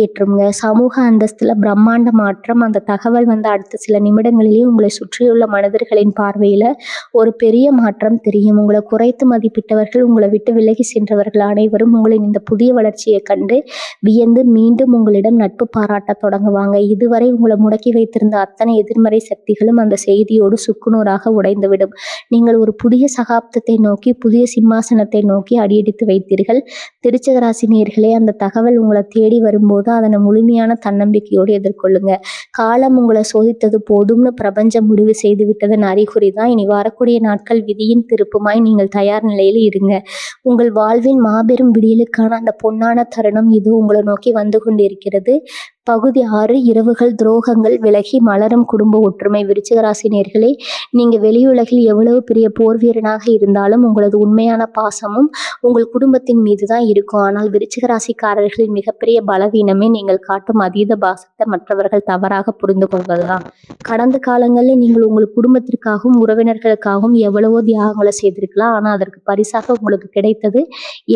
ஏற்றுங்க. சமூக அந்தஸ்துல பிரம்மாண்ட மாற்றம். அந்த தகவல் வந்து அடுத்த சில நிமிடங்களிலேயே உங்களை சுற்றியுள்ள மனிதர்களின் பார்வையில ஒரு பெரிய மாற்றம் தெரியும். உங்களை குறைத்து மதிப்பிட்டவர்கள், உங்களை விட்டு விலகி சென்றவர்கள் அனைவரும் உங்களின் இந்த புதிய வளர்ச்சியை கண்டு வியந்து மீண்டும் மீண்டும் உங்களிடம் நட்பு பாராட்டத் தொடங்குவாங்க. இதுவரை உங்களை முடக்கி வைத்திருந்த அத்தனை எதிர்மறை சக்திகளும் அந்த செய்தியோடு சுக்குநூறாக உடைந்துவிடும். நீங்கள் ஒரு புதிய சகாப்தத்தை நோக்கி, புதிய சிம்மாசனத்தை நோக்கி அடியெடுத்து வைத்தீர்கள். விருச்சிக ராசி நேயர்களே, அந்த தகவல் உங்களை தேடி வரும்போது அதனை முழுமையான தன்னம்பிக்கையோடு எதிர்கொள்ளுங்க. காலம் உங்களை சோதித்தது போதும்னு பிரபஞ்சம் முடிவு செய்து விட்டதன் அறிகுறி தான். இனி வரக்கூடிய நாட்கள் விதியின் திருப்புமாய் நீங்கள் தயார் நிலையில் இருங்க. உங்கள் வாழ்வின் மாபெரும் விடியலுக்கான அந்த பொன்னான தருணம் இது உங்களை நோக்கி வந்து கொண்டிருக்கிறது. பகுதி 6 இரவுகள் துரோகங்கள் விலகி மலரும் குடும்ப ஒற்றுமை. விருச்சிக ராசி நேயர்களே, நீங்க வெளியுலகில் எவ்வளவு பெரிய போர் வீரனாக இருந்தாலும் உங்களது உண்மையான பாசமும் உங்கள் குடும்பத்தின் மீது தான் இருக்கும். ஆனால் விருச்சிக ராசிக்காரர்களின் மிகப்பெரிய பலவீனமே நீங்கள் காட்டும் அதீத பாசத்தை மற்றவர்கள் தவறாக புரிந்து கொள்வதுதான். கடந்த காலங்களில் நீங்கள் உங்கள் குடும்பத்திற்காகவும் உறவினர்களுக்காகவும் எவ்வளவோ தியாகங்களை செய்திருக்கலாம். ஆனால் அதற்கு பரிசாக உங்களுக்கு கிடைத்தது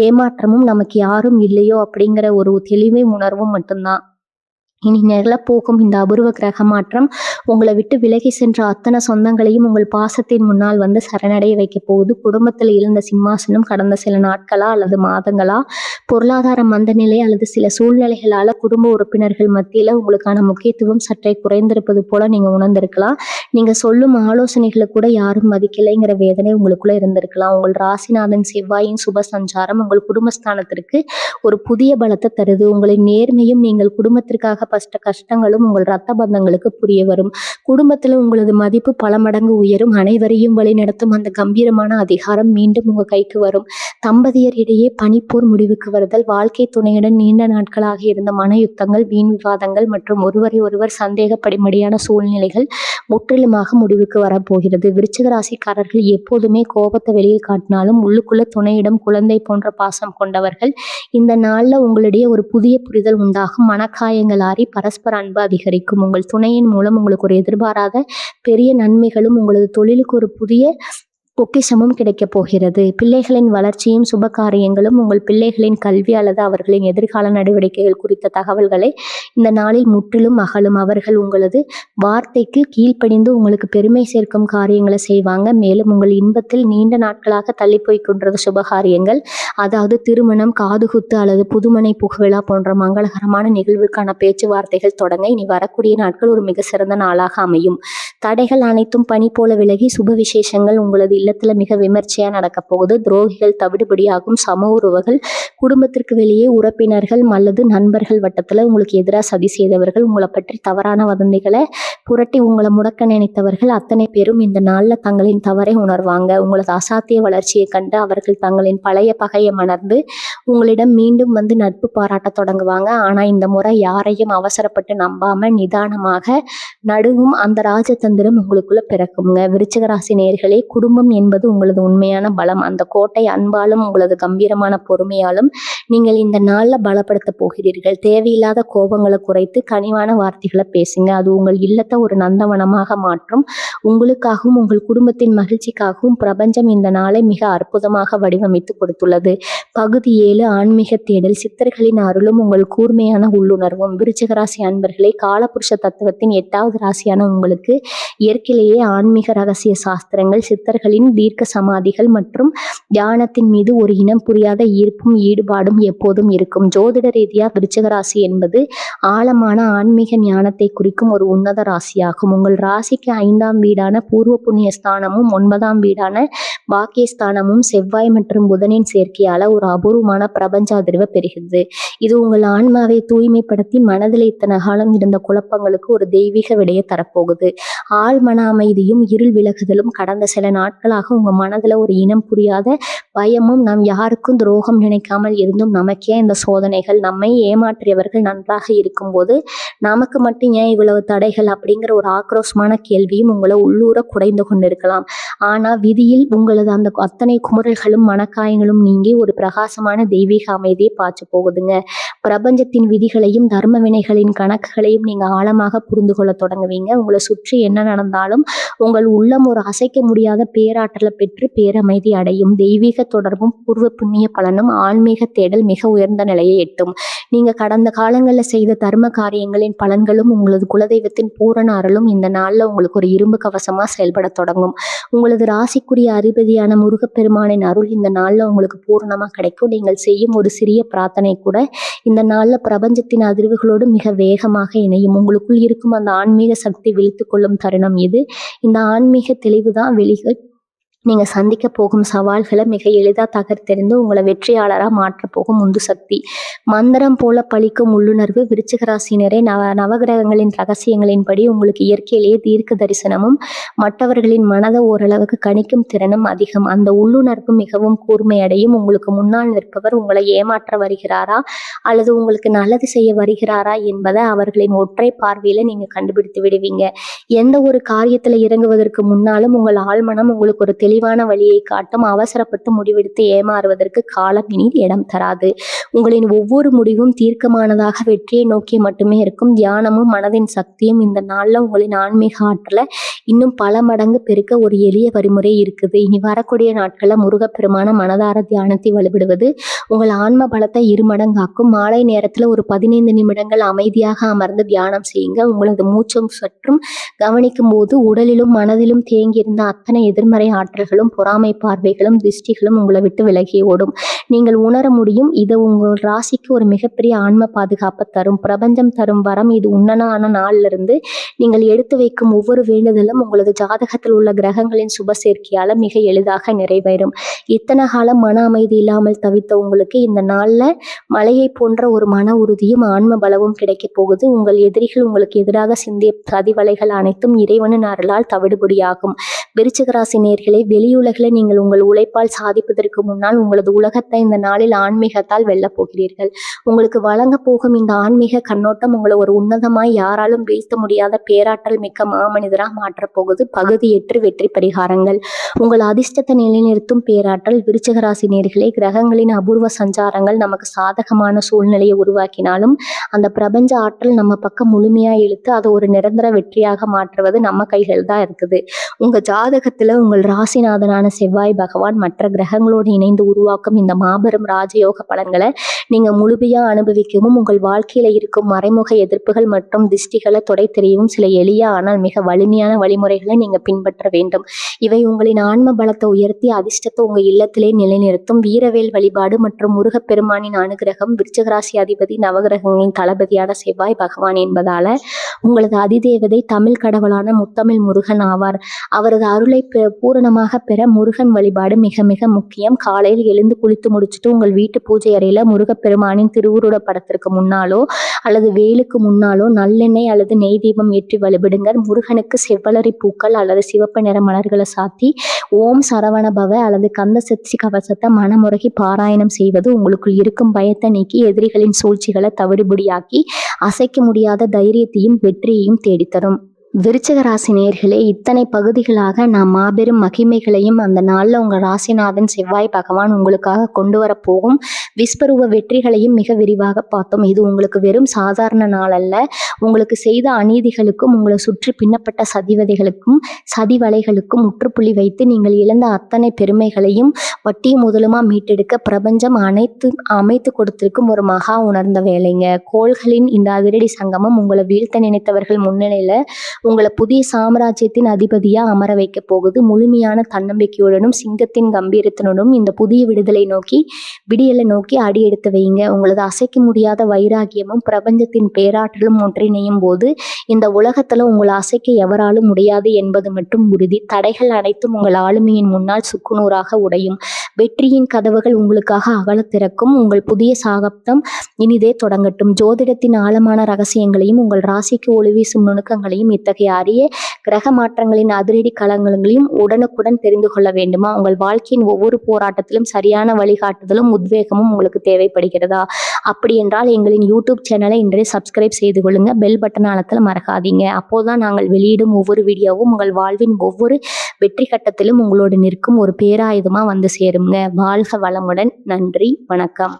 ஏமாற்றமும், நமக்கு யாரும் இல்லையோ அப்படிங்கிற ஒரு தெளிவை உணர்வும் மட்டும்தான். இனி நிகழப்போகும் இந்த அபூர்வ கிரக மாற்றம் உங்களை விட்டு விலகி சென்ற அத்தனை சொந்தங்களையும் உங்கள் பாசத்தின் முன்னால் வந்து சரணடைய வைக்க போகுது. குடும்பத்தில் இருந்த சிம்மாசனம் கடந்த சில நாட்களா அல்லது மாதங்களா பொருளாதார மந்தநிலை அல்லது சில சூழ்நிலைகளால குடும்ப உறுப்பினர்கள் மத்தியில உங்களுக்கான முக்கியத்துவம் சற்றே குறைந்திருப்பது போல நீங்க உணர்ந்திருக்கலாம். நீங்க சொல்லும் ஆலோசனைகளை கூட யாரும் மதிக்கலைங்கிற வேதனை உங்களுக்குள்ள இருந்திருக்கலாம். உங்கள் ராசிநாதன் செவ்வாயின் சுப சஞ்சாரம் உங்கள் குடும்பஸ்தானத்திற்கு ஒரு புதிய பலத்தை தருது. உங்களின் நேர்மையும் நீங்கள் குடும்பத்திற்காக பட்ட கஷ்டங்களும் உங்கள் ரத்த பந்தங்களுக்கு புரிய வரும். குடும்பத்துல உங்களது மதிப்பு பல மடங்கு உயரும். அனைவரையும் வழிநடத்தும் அந்த கம்பீரமான அதிகாரம் மீண்டும் உங்க கைக்கு வரும். தம்பதியர் இடையே பனிப்போர் முடிவுக்கு வருதல், வாழ்க்கை துணையுடன் நீண்ட நாட்களாக இருந்த மன யுத்தங்கள், வீண் விவாதங்கள் மற்றும் ஒருவரை ஒருவர் சந்தேகப்படிமடியான சூழ்நிலைகள் முற்றிலுமாக முடிவுக்கு வரப்போகிறது. விருச்சிக ராசிக்காரர்கள் எப்போதுமே கோபத்தை வெளியே காட்டினாலும் உள்ளுக்குள்ள துணையிடம் குழந்தை போன்ற பாசம் கொண்டவர்கள். இந்த நாள்ல உங்களிடையே ஒரு புதிய புரிதல் உண்டாகும். மனக்காயங்கள் ஆறி பரஸ்பர அன்பு அதிகரிக்கும். உங்கள் துணையின் மூலம் உங்களுக்கு ஒரு எதிர்பாராத பெரிய நன்மைகளும் உங்களது தொழிலுக்கு ஒரு புதிய பொக்கிஷமும் கிடைக்கப் போகிறது. பிள்ளைகளின் வளர்ச்சியும் சுப காரியங்களும், உங்கள் பிள்ளைகளின் கல்வி அல்லது அவர்களின் எதிர்கால நடவடிக்கைகள் குறித்த தகவல்களை இந்த நாளில் முற்றிலும் அகலும். அவர்கள் உங்களது வார்த்தைக்கு கீழ்ப்படிந்து உங்களுக்கு பெருமை சேர்க்கும் காரியங்களை செய்வாங்க. மேலும் உங்கள் இன்பத்தில் நீண்ட நாட்களாக தள்ளி போய் கொண்டிருந்த சுபகாரியங்கள், அதாவது திருமணம், காதுகுத்து அல்லது புதுமனை புகவிழா போன்ற மங்களகரமான நிகழ்வுக்கான பேச்சுவார்த்தைகள் தொடங்க இனி வரக்கூடிய நாட்கள் ஒரு மிக சிறந்த நாளாக அமையும். தடைகள் அனைத்தும் பனி போல விலகி சுப விசேஷங்கள் உங்களது இல்லத்துல மிக விமர்சையா நடக்க போகுது. துரோகிகள் தவிடுபடியாகும். சம உறவுகள், குடும்பத்திற்கு வெளியே உறப்பினர்கள் அல்லது நண்பர்கள் வட்டத்துல உங்களுக்கு எதிராக சதி செய்தவர்கள், உங்களை பற்றி தவறான வதந்திகளை புரட்டி உங்களை முடக்க நினைத்தவர்கள் அத்தனை பேரும் இந்த நாள்ல தங்களின் தவறை உணர்வாங்க. உங்களது அசாத்திய வளர்ச்சியை கண்டு அவர்கள் தங்களின் பழைய பகையை மணர்ந்து உங்களிடம் மீண்டும் வந்து நட்பு பாராட்ட தொடங்குவாங்க. ஆனா இந்த முறை யாரையும் அவசரப்பட்டு நம்பாம நிதானமாக நடுவும் அந்த ராஜதந்திரம் உங்களுக்குள்ள பிறக்குங்க. விருச்சிக ராசி நேயர்களே, குடும்பம் என்பது உங்களது உண்மையான பலம். அந்த கோட்டை அன்பாலும் உங்களது கம்பீரமான பொறுமையாலும் நீங்கள் இந்த நாள்ல பலப்படுத்த போகிறீர்கள். தேவையில்லாத கோபங்களை குறைத்து கனிவான வார்த்தைகளை பேசுங்க. அது உங்கள் இல்லத்தை ஒரு நந்தவனமாக மாற்றும். உங்களுக்காகவும் உங்கள் குடும்பத்தின் மகிழ்ச்சிக்காகவும் பிரபஞ்சம் இந்த நாளை மிக அற்புதமாக வடிவமைத்து கொடுத்துள்ளது. பகுதி 7 ஆன்மீக தேடல். சித்தர்களின் அருளும் உங்கள் கூர்மையான உள்ளுணர்வும். விருச்சிக ராசி அன்பர்களே, காலபுருஷ தத்துவத்தின் 8வது ராசியான உங்களுக்கு இயற்கையிலேயே ஆன்மீக ரகசிய சாஸ்திரங்கள், சித்தர்களின் தீர்க்க சமாதிகள் மற்றும் தியானத்தின் மீது ஒரு இனம் புரியாத ஈர்ப்பும் ஈடுபாடும் எப்போதும் இருக்கும். ஜோதிட ரீதியா விருச்சிக ராசி என்பது ஆழமான ஆன்மீக ஞானத்தை குறிக்கும் ஒரு உன்னத ராசியாகும். உங்கள் ராசிக்கு 5ஆம் வீடான பூர்வ புண்ணிய ஸ்தானமும் 9ஆம் வீடான பாக்கியஸ்தானமும் செவ்வாய் மற்றும் புதனின் சேர்க்கையால ஒரு அபூர்வமான பிரபஞ்ச அதிர்வை பெறுகிறது. இது உங்கள் ஆன்மாவை தூய்மைப்படுத்தி மனதில் இத்தனை காலம் இருந்த குழப்பங்களுக்கு ஒரு தெய்வீக விடையை தரப்போகுது. ஆழ் மன அமைதியும் இருள் விலகுதலும். கடந்த சில நாட்களாக உங்க மனதுல ஒரு இனம் புரியாத பயமும், நாம் யாருக்கும் துரோகம் நினைக்காமல் இருந்தும் நமக்கே இந்த சோதனைகள், நம்மை ஏமாற்றியவர்கள் நன்றாக இருக்கும்போது நமக்கு மட்டும் ஏன் இவ்வளவு தடைகள் அப்படிங்கிற ஒரு ஆக்ரோஷமான கேள்வியும் உங்களை உள்ளூர குடைந்து கொண்டிருக்கலாம். ஆனா விதியில் உங்களது அந்த அத்தனை குமுறல்களும் மனக்காயங்களும் நீங்கி ஒரு பிரகாசமான தெய்வீக அமைதியை பாய்ச்ச போகுதுங்க. பிரபஞ்சத்தின் விதிகளையும் தர்ம வினைகளின் கணக்குகளையும் நீங்க ஆழமாக புரிந்து கொள்ள தொடங்குவீங்க. உங்களை சுற்றி என்ன நடந்தாலும் உங்கள் உள்ளம் ஒரு அசைக்க முடியாத பேர பேராற்றலை பெற்று பேரமைதி அடையும். தெய்வீக தொடர்பும் பூர்வ புண்ணிய பலனும் ஆன்மீக தேடல் மிக உயர்ந்த நிலையை எட்டும். நீங்க கடந்த காலங்களில் செய்த தர்ம காரியங்களின் பலன்களும் உங்களது குலதெய்வத்தின் பூரண அருளும் இந்த நாள்ல உங்களுக்கு ஒரு இரும்பு கவசமா செயல்பட தொடங்கும். உங்களது ராசிக்குரிய அதிபதியான முருகப்பெருமானின் அருள் இந்த நாள்ல உங்களுக்கு பூரணமா கிடைக்கும். நீங்கள் செய்யும் ஒரு சிறிய பிரார்த்தனை கூட இந்த நாள்ல பிரபஞ்சத்தின் அதிர்வுகளோடு மிக வேகமாக இணையும். உங்களுக்குள் இருக்கும் அந்த ஆன்மீக சக்தி விழித்து கொள்ளும் தருணம் இது. இந்த ஆன்மீக தெளிவுதான் நீங்க சந்திக்க போகும் சவால்களை மிக எளிதா தகர்த்தெறிந்து உங்களை வெற்றியாளரா மாற்ற போகும் உந்து சக்தி. மந்திரம் போல பலிக்கும் உள்ளுணர்வு. விருச்சிக ராசினரே, நவகிரகங்களின் ரகசியங்களின்படி உங்களுக்கு இயற்கையிலேயே தீர்க்க தரிசனமும் மற்றவர்களின் மனதை ஓரளவுக்கு கணிக்கும் திறனும் அதிகம். அந்த உள்ளுணர்வு மிகவும் கூர்மையடையும். உங்களுக்கு முன்னால் நிற்பவர் உங்களை ஏமாற்ற வருகிறாரா அல்லது உங்களுக்கு நல்லது செய்ய வருகிறாரா என்பதை அவர்களின் ஒற்றை பார்வையில நீங்க கண்டுபிடித்து விடுவீங்க. எந்த ஒரு காரியத்துல இறங்குவதற்கு முன்னாலும் உங்கள் ஆழ்மனம் உங்களுக்கு ஒரு தெளிவான வழியை காட்டும். அவசரப்பட்டு முடிவெடுத்து ஏமாறுவதற்கு காலம் இனி இடம் தராது. உங்களின் ஒவ்வொரு முடிவும் தீர்க்கமானதாக வெற்றியை நோக்கி மட்டுமே இருக்கும். தியானமும் மனதின் சக்தியும் இந்த நாள்ல உங்களின் ஆன்மீக ஆற்றலை இன்னும் பல மடங்கு பெருக்க ஒரு எளிய வழிமுறை இருக்குது. இனி வரக்கூடிய நாட்கள்ல முருகப்பெருமான மனதார தியானத்தை வழிபடுவது உங்கள் ஆன்ம பலத்தை இருமடங்காக்கும். மாலை நேரத்துல ஒரு 15 நிமிடங்கள் அமைதியாக அமர்ந்து தியானம் செய்யுங்க. உங்களது மூச்சும் சற்றும் கவனிக்கும் போது உடலிலும் மனதிலும் தேங்கியிருந்த அத்தனை எதிர்மறை ஆற்றல்களும் பொறாமை பார்வைகளும் திருஷ்டிகளும் உங்களை விட்டு விலகி ஓடும். நீங்கள் உணர முடியும். இது உங்கள் ராசிக்கு ஒரு மிகப்பெரிய ஆன்ம பாதுகாப்பை தரும். பிரபஞ்சம் தரும் வரம் இது. உன்னதான நாள்ல இருந்து நீங்கள் எடுத்து வைக்கும் ஒவ்வொரு வேண்டுதலும் உங்களது ஜாதகத்தில் உள்ள கிரகங்களின் சுப சேர்க்கையால மிக எளிதாக நிறைவேறும். இத்தனை காலம் மன அமைதி இல்லாமல் தவித்த உங்களுக்கு இந்த நாள்ல மலையை போன்ற ஒரு மன உறுதியும் ஆன்ம பலமும் கிடைக்க போகுது. உங்கள் எதிரிகள் உங்களுக்கு எதிராக சிந்திய சதிவலைகள் அனைத்தும் இறைவனின் அருளால் தவிடுபடியாகும். விருச்சிக ராசி நேயர்களே, வெளியுலகில் நீங்கள் உங்கள் உழைப்பால் சாதிப்பதற்கு முன்னால் உங்களது உலகத்தை இந்த நாளில் ஆன்மீகத்தால் வெல்லப் போகிறீர்கள். உங்களுக்கு வழங்க போகும் இந்த ஆன்மீக கண்ணோட்டம் உங்களை ஒரு உன்னதமாய் யாராலும் வீழ்த்த முடியாத பேராற்றல் மிக்க மாமனிதராக மாற்றப் போகுது. பகுதி 8 வெற்றி பரிகாரங்கள். உங்கள் அதிர்ஷ்டத்தை நிலைநிறுத்தும் பேராற்றல். விருச்சிக ராசி நேயர்களே, கிரகங்களின் அபூர்வ சஞ்சாரங்கள் நமக்கு சாதகமான சூழ்நிலையை உருவாக்கினாலும் அந்த பிரபஞ்ச ஆற்றல் நம்ம பக்கம் முழுமையா இழுத்து அதை ஒரு நிரந்தர வெற்றியாக மாற்றுவது நம்ம கைகள் தான் இருக்குது. உங்க ஜாதகத்துல உங்கள் ராசிநாதனான செவ்வாய் பகவான் மற்ற கிரகங்களோடு இணைந்து உருவாக்கும் இந்த மாபெரும் ராஜயோக பலன்களை நீங்க முழுமையா அனுபவிக்கவும் உங்கள் வாழ்க்கையில இருக்கும் மறைமுக எதிர்ப்புகள் மற்றும் திஷ்டிகளை தொடை தெரியவும் சில எளிய ஆனால் மிக வலிமையான வழிமுறைகளை நீங்க பின்பற்ற வேண்டும். இவை உங்களின் ஆன்ம பலத்தை உயர்த்தி அதிர்ஷ்டத்தை உங்க இல்லத்திலே நிலைநிறுத்தும். வீரவேல் வழிபாடு மற்றும் முருகப்பெருமானின் அனுகிரகம். விருச்சிகராசி அதிபதி நவகிரகங்களின் தளபதியான செவ்வாய் பகவான் என்பதால உங்களது அதிதேவதை தமிழ் கடவுளான முத்தமிழ் முருகன் ஆவார். அவரது அருளை பூரணமாக பெற முருகன் வழிபாடு மிக மிக முக்கியம். காலையில் எழுந்து குளித்து முடிச்சுட்டு உங்கள் வீட்டு பூஜை அறையில முருகப்பெருமானின் திருவுருட படத்திற்கு முன்னாலோ அல்லது வேலுக்கு முன்னாலோ நல்லெண்ணெய் அல்லது நெய் தீபம் ஏற்றி வழிபடுங்க. முருகனுக்கு செவ்வளரி பூக்கள் அல்லது சிவப்பு நிற மலர்களை சாத்தி ஓம் சரவண பவ அல்லது கந்த சக்தி கவசத்தை மனமுருகி பாராயணம் செய்வது உங்களுக்குள் இருக்கும் பயத்தை நீக்கி எதிரிகளின் சூழ்ச்சிகளை தவிடுபடியாக்கி அசைக்க முடியாத தைரியத்தையும் வெற்றியையும் தேடித்தரும். விருச்சிக ராசி நேயர்களே, இத்தனை பகுதிகளாக நாம் மாபெரும் மகிமைகளையும் அந்த நாளில் உங்கள் ராசிநாதன் செவ்வாய் பகவான் உங்களுக்காக கொண்டு வரப்போகும் விஸ்வரூப வெற்றிகளையும் மிக விரிவாக பார்த்தோம். இது உங்களுக்கு வெறும் சாதாரண நாள் அல்ல. உங்களுக்கு செய்த அநீதிகளுக்கும் உங்களை சுற்றி பின்னப்பட்ட சதிவதைகளுக்கும் சதிவலைகளுக்கும் முற்றுப்புள்ளி வைத்து நீங்கள் இழந்த அத்தனை பெருமைகளையும் வட்டி முதலுமா மீட்டெடுக்க பிரபஞ்சம் அமைத்து கொடுத்திருக்கும் ஒரு மகா உணர்ந்த வேலைங்க. கோள்களின் இந்த அதிரடி சங்கமம் உங்களை வீழ்த்த நினைத்தவர்கள் முன்னிலையில உங்களை புதிய சாம்ராஜ்யத்தின் அதிபதியா அமர வைக்க போகுது. முழுமையான தன்னம்பிக்கையுடனும் சிங்கத்தின் கம்பீரத்தினுடன் இந்த புதிய விடியலை நோக்கி அடி எடுத்து வைங்க. உங்களது அசைக்க முடியாத வைராகியமும் பிரபஞ்சத்தின் பேராற்றலும் ஒன்றிணையும் போது இந்த உலகத்துல உங்களை அசைக்க எவராலும் முடியாது என்பது மட்டும் உறுதி. தடைகள் அனைத்தும் உங்கள் ஆளுமையின் முன்னால் சுக்குநூறாக உடையும். வெற்றியின் கதவுகள் உங்களுக்காக அகல திறக்கும். உங்கள் புதிய சாகப்தம் இனிதே தொடங்கட்டும். ஜோதிடத்தின் ஆழமான ரகசியங்களையும் உங்கள் ராசிக்கு ஒளிவீசும் நுணுக்கங்களையும் இத்தகைய அரிய கிரக மாற்றங்களின் அதிரடி களங்களையும் உடனுக்குடன் தெரிந்து கொள்ள வேண்டுமா? உங்கள் வாழ்க்கையின் ஒவ்வொரு போராட்டத்திலும் சரியான வழிகாட்டுதலும் உத்வேகமும் உங்களுக்கு தேவைப்படுகிறதா? அப்படி என்றால் எங்களின் யூடியூப் சேனலை இன்றைய சப்ஸ்கிரைப் செய்து கொள்ளுங்க. பெல் பட்டன் அழுத்தல மறக்காதீங்க. அப்போதான் நாங்கள் வெளியிடும் ஒவ்வொரு வீடியோவும் உங்கள் வாழ்வின் ஒவ்வொரு வெற்றி கட்டத்திலும் உங்களோடு நிற்கும் ஒரு பேராயுதமா வந்து சேருங்க. வாழ்க வளமுடன். நன்றி, வணக்கம்.